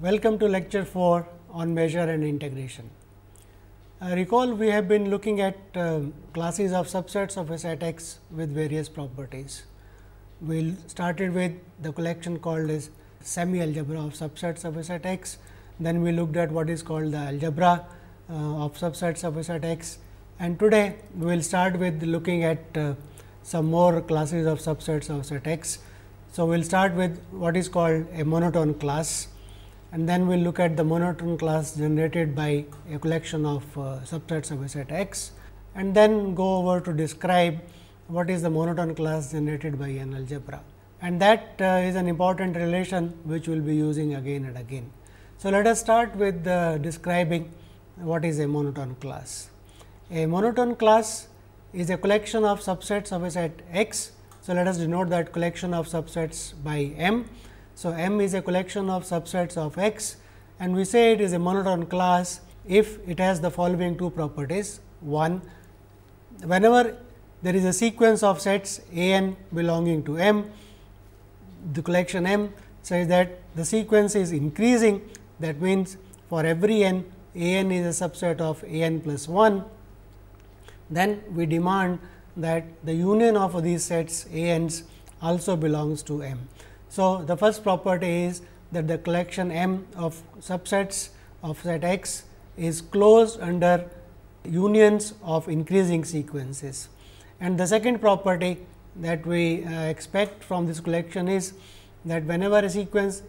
Welcome to lecture 4 on measure and integration. Recall we have been looking at classes of subsets of a set X with various properties. We started with the collection called as semi algebra of subsets of a set X. Then we looked at what is called the algebra of subsets of a set X, and today we will start with looking at some more classes of subsets of set X. So, we will start with what is called a monotone class, and then we will look at the monotone class generated by a collection of subsets of a set X, and then go over to describe what is the monotone class generated by an algebra, and that is an important relation which we will be using again and again. So, let us start with describing what is a monotone class. A monotone class is a collection of subsets of a set X. So, let us denote that collection of subsets by M. So, M is a collection of subsets of X, and we say it is a monotone class if it has the following two properties. One, whenever there is a sequence of sets A n belonging to M, the collection M says that the sequence is increasing. That means, for every n, A n is a subset of A n plus 1. Then we demand that the union of these sets A n's also belongs to M. So, the first property is that the collection M of subsets of set X is closed under unions of increasing sequences. And the second property that we expect from this collection is that whenever a sequence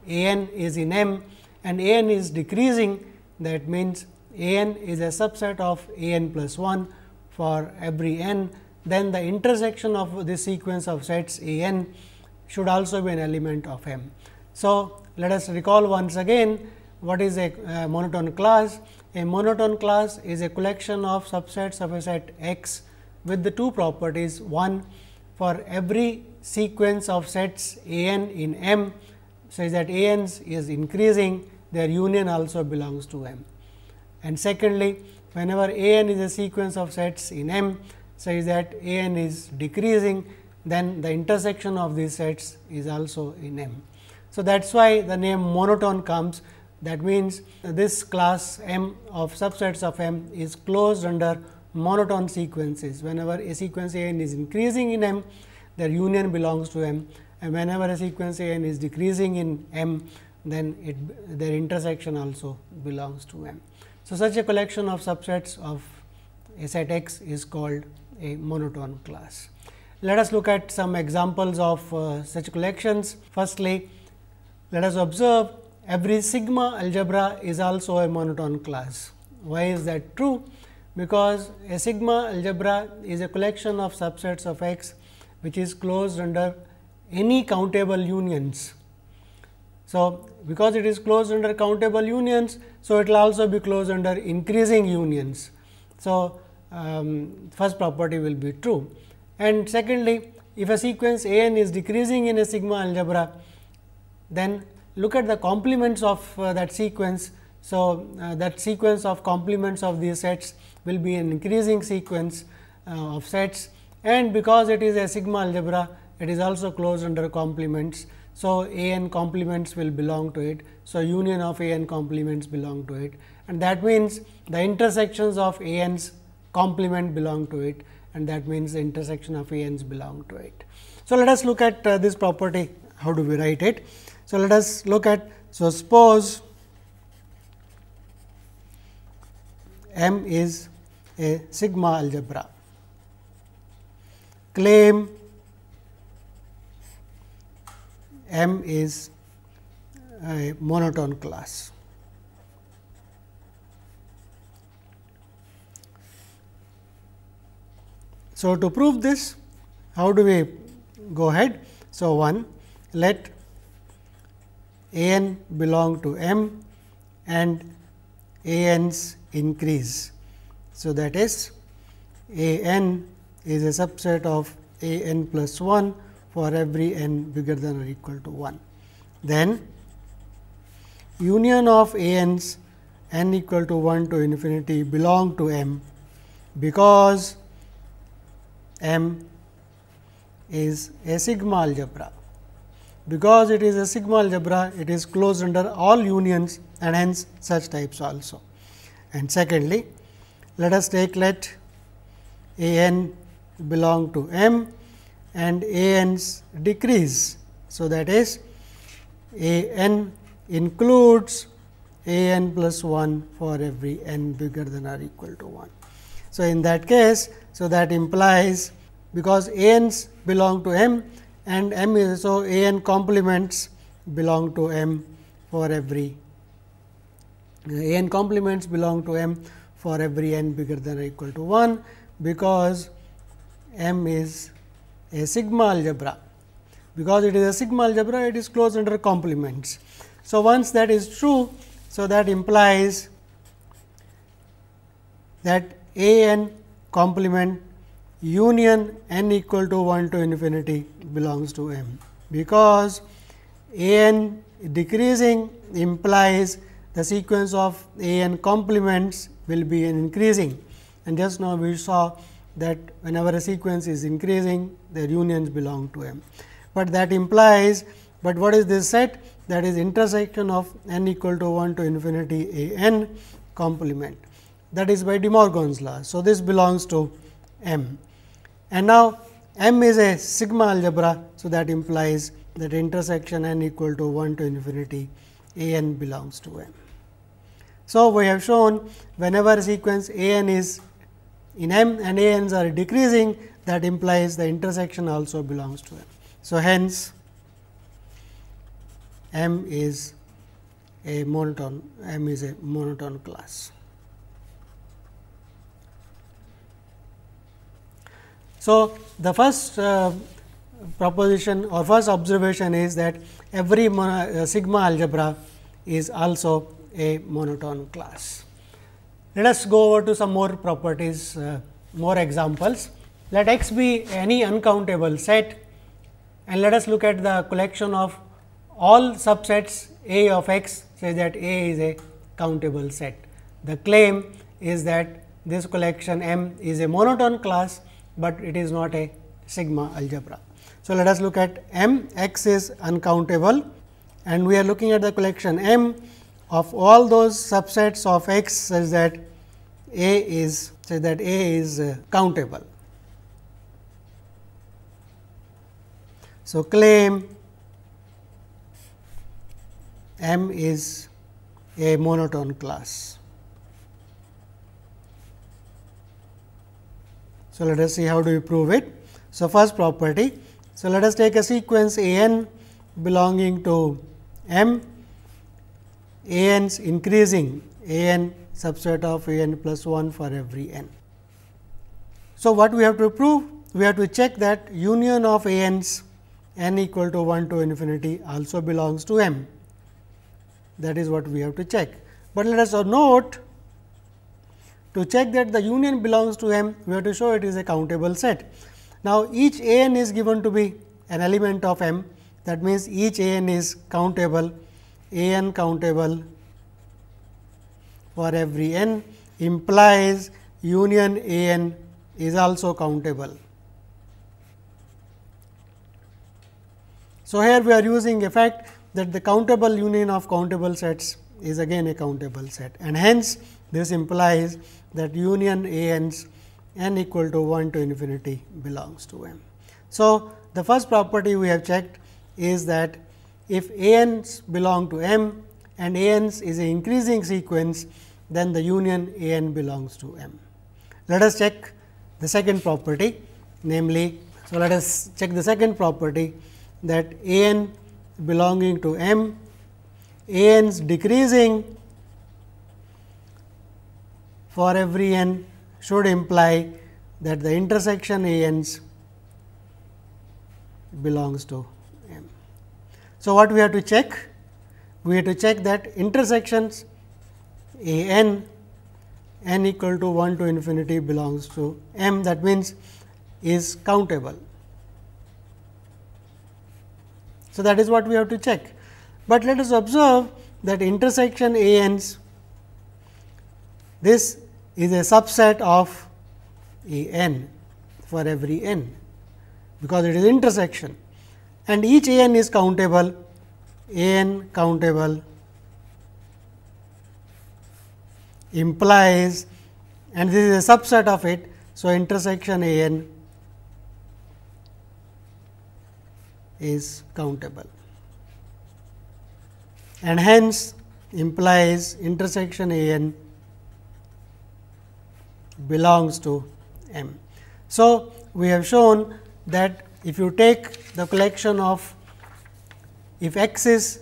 A n is in M and A n is decreasing, that means A n is a subset of A n plus 1 for every n, then the intersection of this sequence of sets A n should also be an element of M. So, let us recall once again what is a monotone class. A monotone class is a collection of subsets of a set X with the two properties. One, for every sequence of sets A n in M, says that A n is increasing, their union also belongs to M. And secondly, whenever A n is a sequence of sets in M, says that A n is decreasing, then the intersection of these sets is also in M. So, that is why the name monotone comes. That means, this class M of subsets of M is closed under monotone sequences. Whenever a sequence A n is increasing in M, their union belongs to M, and whenever a sequence A n is decreasing in M, then their intersection also belongs to M. So, such a collection of subsets of a set X is called a monotone class. Let us look at some examples of such collections. Firstly, let us observe every sigma algebra is also a monotone class. Why is that true? Because a sigma algebra is a collection of subsets of X which is closed under any countable unions. So, because it is closed under countable unions, so it will also be closed under increasing unions. So, first property will be true. And secondly, if a sequence A n is decreasing in a sigma algebra, then look at the complements of that sequence. So, that sequence of complements of these sets will be an increasing sequence of sets, and because it is a sigma algebra, it is also closed under complements. So, A n complements will belong to it. So, union of A n complements belong to it, and that means the intersections of A n's complement belong to it, and that means the intersection of A n's belong to it. So, let us look at this property. How do we write it? So, let us look at, so suppose M is a sigma algebra, claim M is a monotone class. So, to prove this, how do we go ahead? So, 1, let A n belong to M and A n's increase. So, that is A n is a subset of A n plus 1 for every n bigger than or equal to 1. Then union of A n's n equal to 1 to infinity belong to M, because M is a sigma algebra. because it is a sigma algebra, it is closed under all unions and hence such types also. And secondly, let us take let a n belong to M and a n's decrease. So, that is a n includes a n plus 1 for every n bigger than or equal to 1. So, in that case, so that implies because a n's belong to M and M is so a n complements belong to M for every a n complements belong to M for every n bigger than or equal to 1, because M is a sigma algebra. Because it is a sigma algebra, it is closed under complements. So, once that is true, so that implies that a n complement union n equal to 1 to infinity belongs to M, because a n decreasing implies the sequence of a n complements will be increasing, and just now we saw that whenever a sequence is increasing, their unions belong to M. But that implies, but what is this set? That is intersection of n equal to 1 to infinity a n complement, that is by De Morgan's law. So, this belongs to M, and now M is a sigma algebra. So, that implies that intersection n equal to 1 to infinity a n belongs to M. So, we have shown whenever a sequence a n is in M and a n's are decreasing, that implies the intersection also belongs to M. So, hence M is a monotone, M is a monotone class. So, the first proposition or first observation is that every sigma algebra is also a monotone class. Let us go over to some more properties, more examples. Let X be any uncountable set, and let us look at the collection of all subsets A of X, say that A is a countable set. The claim is that this collection M is a monotone class, but it is not a sigma algebra. So, let us look at M. X is uncountable, and we are looking at the collection M of all those subsets of X such that A is countable. So, claim M is a monotone class. So, let us see how do we prove it. So, first property. So, let us take a sequence A n belonging to M, A n's increasing, A n subset of A n plus 1 for every n. So, what we have to prove? We have to check that union of A n's n equal to 1 to infinity also belongs to M. That is what we have to check. But let us note, to check that the union belongs to M, we have to show it is a countable set. Now, each A n is given to be an element of M, that means each A n is countable, A n countable for every n implies union A n is also countable. So, here we are using a fact that the countable union of countable sets is again a countable set, and hence this implies that union A n's n equal to 1 to infinity belongs to M. So, the first property we have checked is that if A n's belong to M and A n's is an increasing sequence, then the union A n belongs to M. Let us check the second property, namely, so let us check the second property, that A n belonging to M, A n's decreasing for every n should imply that the intersection A n's belongs to M. So, what we have to check? We have to check that intersections A n equal to 1 to infinity belongs to M, that means is countable. So, that is what we have to check. But let us observe that intersection A n's, this is a subset of A n for every n, because it is intersection, and each A n is countable, A n countable implies, and this is a subset of it. So, intersection A n is countable, and hence implies intersection A n belongs to M. So, we have shown that if you take the collection of, if X is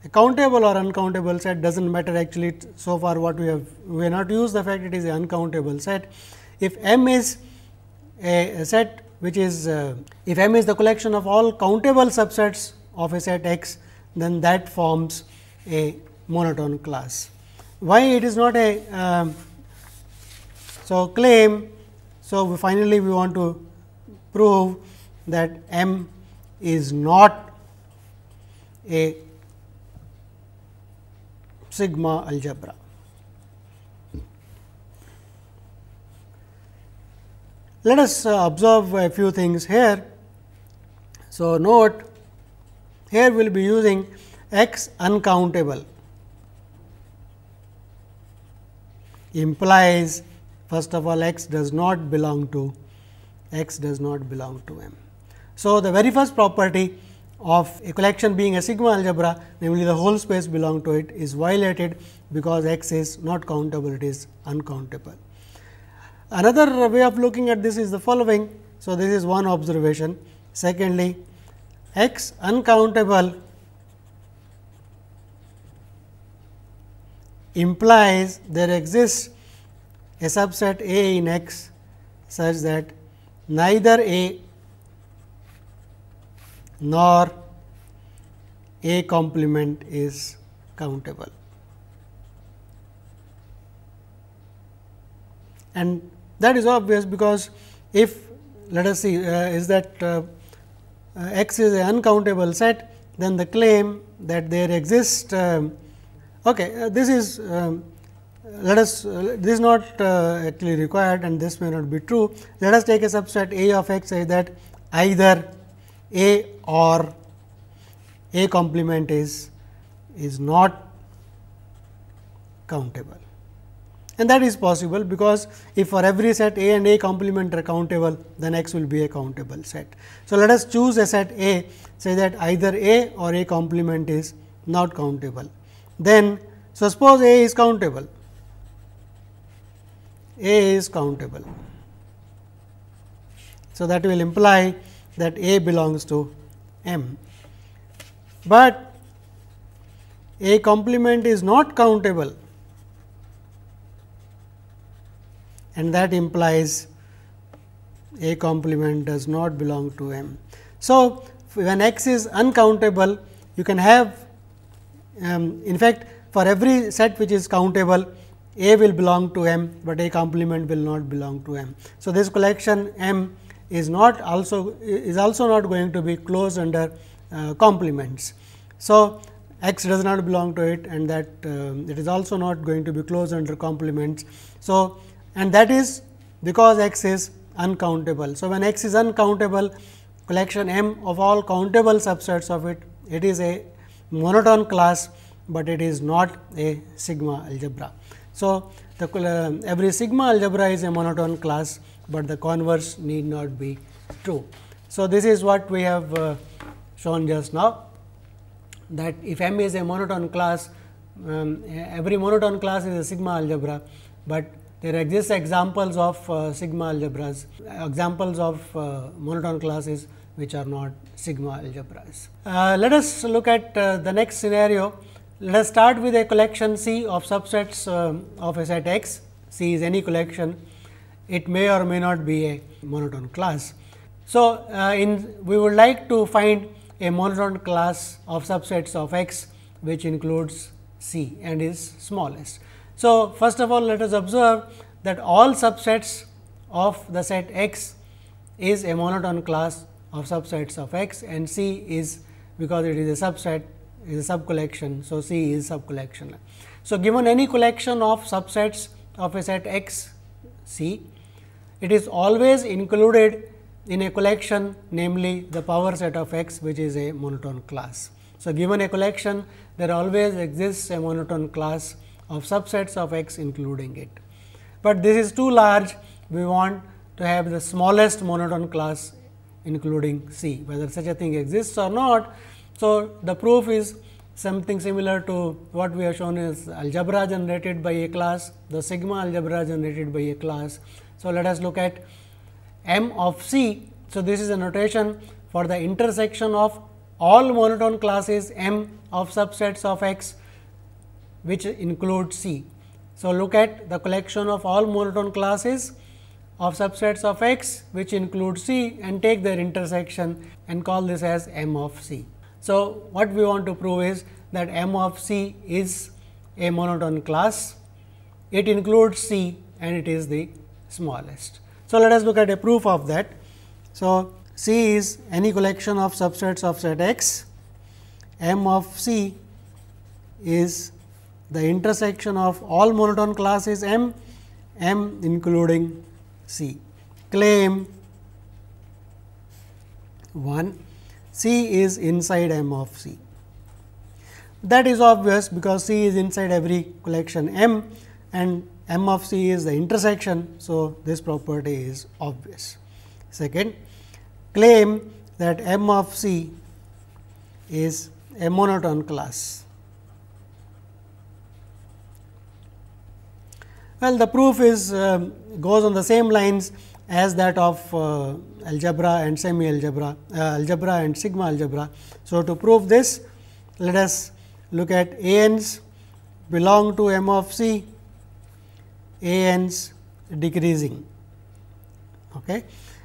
a countable or uncountable set, does not matter actually. So far what we have not used the fact it is an uncountable set. If M is a set which is if M is the collection of all countable subsets of a set X, then that forms a monotone class. Why it is not a so claim. So, finally, we want to prove that M is not a sigma algebra. Let us observe a few things here. So, note here we will be using X uncountable implies, first of all, X does not belong to M. So, the very first property of a collection being a sigma algebra, namely the whole space belong to it, is violated because X is not countable, it is uncountable. Another way of looking at this is the following. So, this is one observation. Secondly, X uncountable implies there exists a subset A in X such that neither A nor A complement is countable. And that is obvious, because if, let us see, is that X is an uncountable set, then the claim that there exists this is let us this is not actually required, and this may not be true. Let us take a subset A of X such that either A or A complement is not countable, and that is possible, because if for every set A and A complement are countable, then X will be a countable set. So, let us choose a set A, say that either A or A complement is not countable. Then, so suppose A is countable, A is countable. So, that will imply that A belongs to M, but A complement is not countable, and that implies A complement does not belong to M. So, when X is uncountable, you can have in fact, for every set which is countable, A will belong to M, but A complement will not belong to M. So, this collection M is also not going to be closed under complements. So, X does not belong to it, and that it is also not going to be closed under complements. So, and that is because X is uncountable. So, when X is uncountable, collection M of all countable subsets of it, it is a monotone class, but it is not a sigma algebra. So, every sigma algebra is a monotone class, but the converse need not be true. So, this is what we have shown just now, that if M is a monotone class, every monotone class is a sigma algebra, but there exist examples of sigma algebras, examples of monotone classes which are not sigma algebras. Let us look at the next scenario. Let us start with a collection C of subsets of a set X. C is any collection, it may or may not be a monotone class. So, we would like to find a monotone class of subsets of X, which includes C and is smallest. So, first of all, let us observe that all subsets of the set X is a monotone class of subsets of X, and C is, because it is a subset, is a sub collection. So, C is sub collection. So, given any collection of subsets of a set X C, it is always included in a collection, namely the power set of X, which is a monotone class. So, given a collection, there always exists a monotone class of subsets of X including it, but this is too large. We want to have the smallest monotone class including C, whether such a thing exists or not. So, the proof is something similar to what we have shown is algebra generated by a class, the sigma algebra generated by a class. So, let us look at M of C. So, this is a notation for the intersection of all monotone classes M of subsets of X, which include C. So, look at the collection of all monotone classes of subsets of X, which include C, and take their intersection and call this as M of C. So, what we want to prove is that M of C is a monotone class, it includes C and it is the smallest. So, let us look at a proof of that. So, C is any collection of subsets of set X, M of C is the intersection of all monotone classes M, M including C. Claim 1, C is inside M of C. That is obvious, because C is inside every collection M and M of C is the intersection. So, this property is obvious. Second, claim that M of C is a monotone class. Well, the proof is goes on the same lines as that of algebra and semi algebra, algebra and sigma algebra. So, to prove this, let us look at A n's belong to M of C, A n's decreasing. Okay.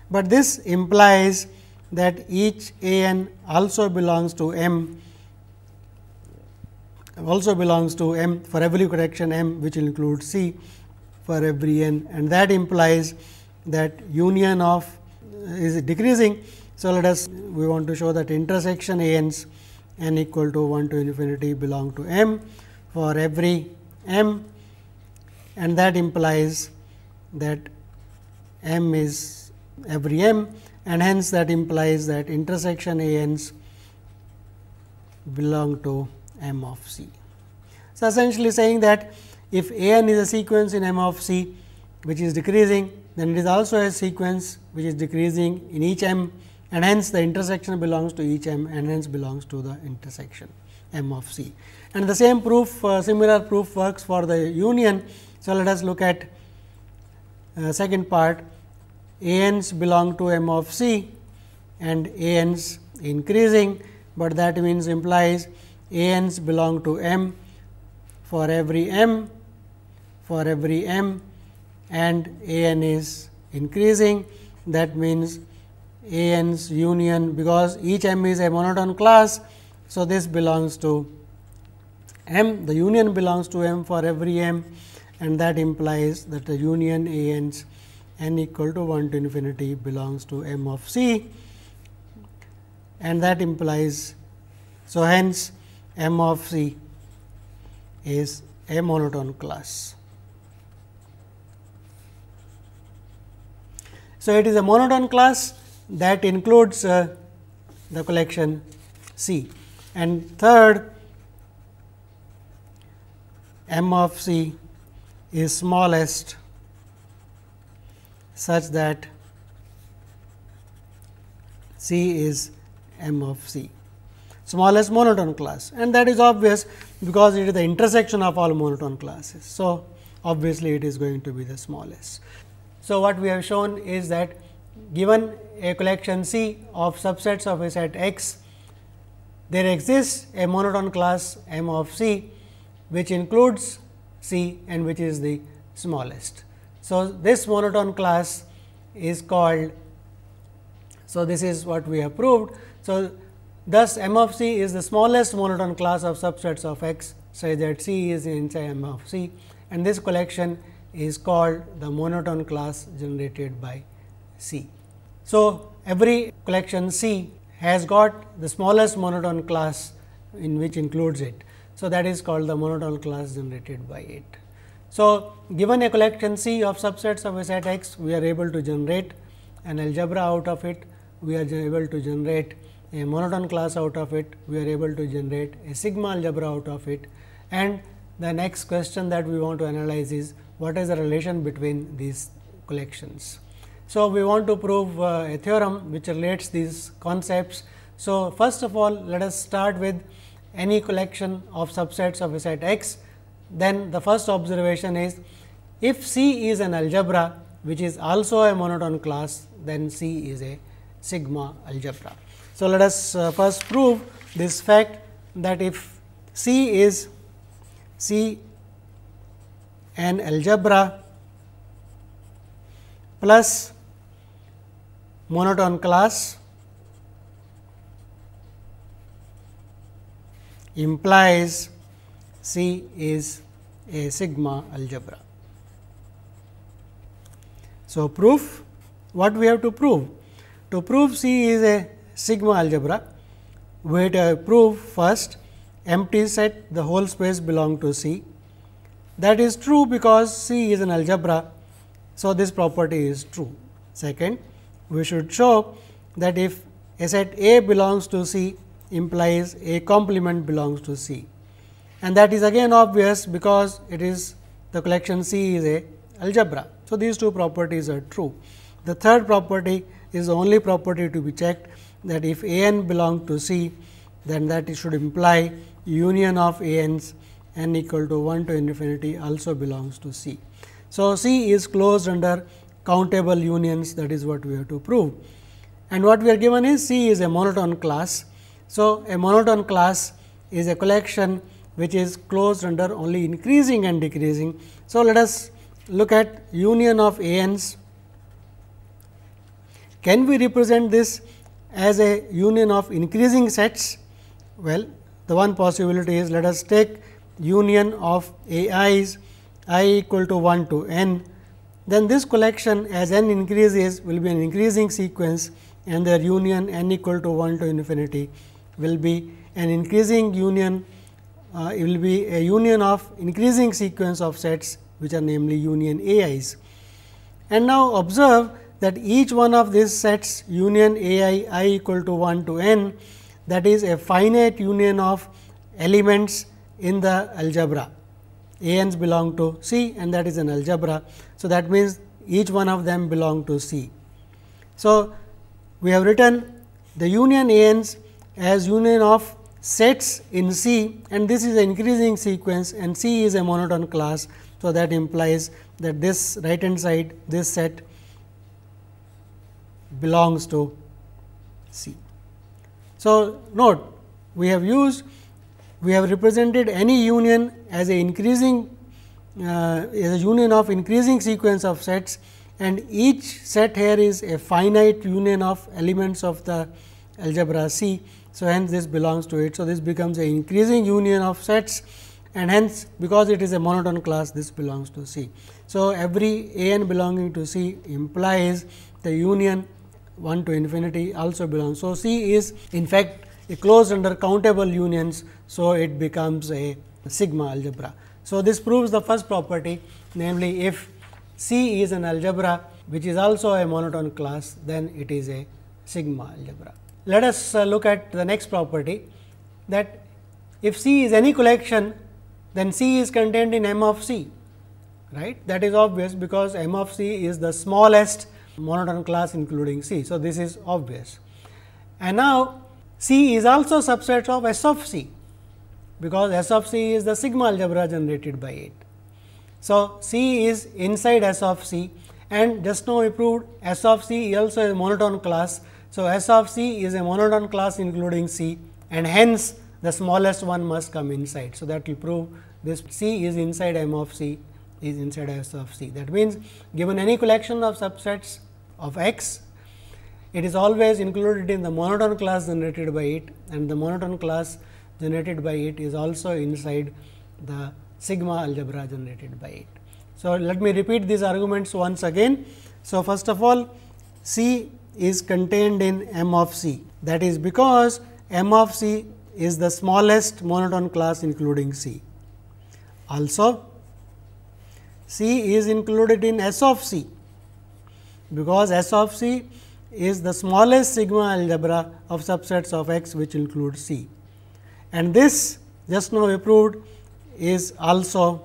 But this implies that each A n also belongs to M, for every collection M, which includes C for every n, and that implies that union of is decreasing. So, let us we want to show that intersection A n's n equal to 1 to infinity belong to M for every M, and that implies that M is every M, and hence that implies that intersection A n's belong to M of C. So, essentially saying that if A n is a sequence in M of C which is decreasing, then it is also a sequence which is decreasing in each M, and hence the intersection belongs to each M and hence belongs to the intersection M of C. And the same proof, similar proof works for the union. So, let us look at second part. A n's belong to M of C and A n's increasing, but that means implies A n's belong to M for every M, and A n is increasing. That means A n's union, because each M is a monotone class. So, this belongs to M, the union belongs to M for every M, and that implies that the union A n's n equal to 1 to infinity belongs to M of C, and that implies. So, hence M of C is a monotone class. So, it is a monotone class that includes the collection C. And third, M of C is smallest such that C is M of C, smallest monotone class, and that is obvious because it is the intersection of all monotone classes. So, obviously, it is going to be the smallest. So, what we have shown is that given a collection C of subsets of a set X, there exists a monotone class M of C, which includes C and which is the smallest. So, this monotone class is called. So, this is what we have proved. So, thus M of C is the smallest monotone class of subsets of X, such that C is inside M of C, and this collection is called the monotone class generated by C. So, every collection C has got the smallest monotone class in which includes it. So, that is called the monotone class generated by it. So, given a collection C of subsets of a set X, we are able to generate an algebra out of it, we are able to generate a monotone class out of it, we are able to generate a sigma algebra out of it. And the next question that we want to analyze is what is the relation between these collections. So, we want to prove a theorem which relates these concepts. So, first of all, let us start with any collection of subsets of a set X. Then the first observation is, if C is an algebra which is also a monotone class, then C is a sigma algebra. So, let us first prove this fact that if C is an algebra plus monotone class implies C is a sigma algebra. So, proof, what we have to prove? To prove C is a sigma algebra, we have to prove first empty set the whole space belong to C. That is true because C is an algebra. So, this property is true. Second, we should show that if a set A belongs to C implies a complement belongs to C, and that is again obvious because it is the collection C is a algebra. So, these two properties are true. The third property is the only property to be checked, that if A n belong to C, then that it should imply union of A n's n equal to 1 to infinity also belongs to C. So, C is closed under countable unions, that is what we have to prove. And what we are given is C is a monotone class. So, a monotone class is a collection which is closed under only increasing and decreasing. So, let us look at union of A n's. Can we represent this as a union of increasing sets? Well, the one possibility is, let us take union of A i's I equal to 1 to n, then this collection as n increases will be an increasing sequence, and their union n equal to 1 to infinity will be an increasing union, it will be a union of increasing sequence of sets which are namely union A i's. And now, observe that each one of these sets union A I equal to 1 to n, that is a finite union of elements in the algebra. A n's belong to C, and that is an algebra. So, that means each one of them belong to C. So, we have written the union A n's as union of sets in C, and this is an increasing sequence, and C is a monotone class. So, that implies that this right hand side, this set belongs to C. So, note, we have represented any union as a increasing as a union of increasing sequence of sets, and each set here is a finite union of elements of the algebra C. So, hence this belongs to it. So, this becomes an increasing union of sets, and hence because it is a monotone class, this belongs to C. So, every A n belonging to C implies the union 1 to infinity also belongs. So, C is in fact closed under countable unions. So, it becomes a sigma algebra. So, this proves the first property, namely if C is an algebra which is also a monotone class, then it is a sigma algebra. Let us look at the next property, that if C is any collection, then C is contained in M of C, right. That is obvious because M of C is the smallest monotone class including C. So, this is obvious. And now, C is also subset of S of C, because S of C is the sigma algebra generated by it. So, C is inside S of C, and just now we proved S of C is also a monotone class. So, S of C is a monotone class including C, and hence the smallest one must come inside. So, that will prove this C is inside M of C is inside S of C. That means, given any collection of subsets of X, it is always included in the monotone class generated by it, and the monotone class generated by it is also inside the sigma algebra generated by it. So, let me repeat these arguments once again. So, first of all, C is contained in M of C, that is because M of C is the smallest monotone class including C. Also, C is included in S of C, because S of C is the smallest sigma algebra of subsets of X which include C. And this just now we proved is also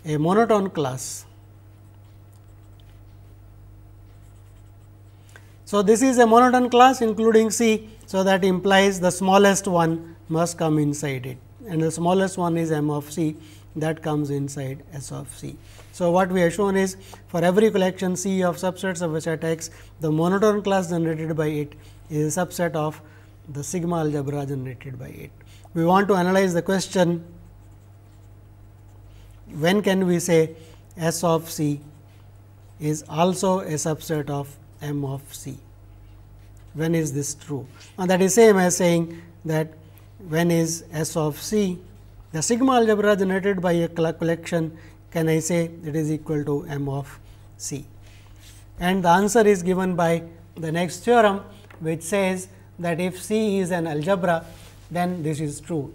a monotone class. So, this is a monotone class including C. So, that implies the smallest one must come inside it, and the smallest one is M of C, that comes inside S of C. So, what we have shown is for every collection C of subsets of a set X, the monotone class generated by it is a subset of the sigma algebra generated by it. We want to analyze the question, when can we say S of C is also a subset of M of C? When is this true? And that is same as saying that when is S of C the sigma algebra generated by a collection, can I say it is equal to M of C? And the answer is given by the next theorem, which says that if C is an algebra, then this is true.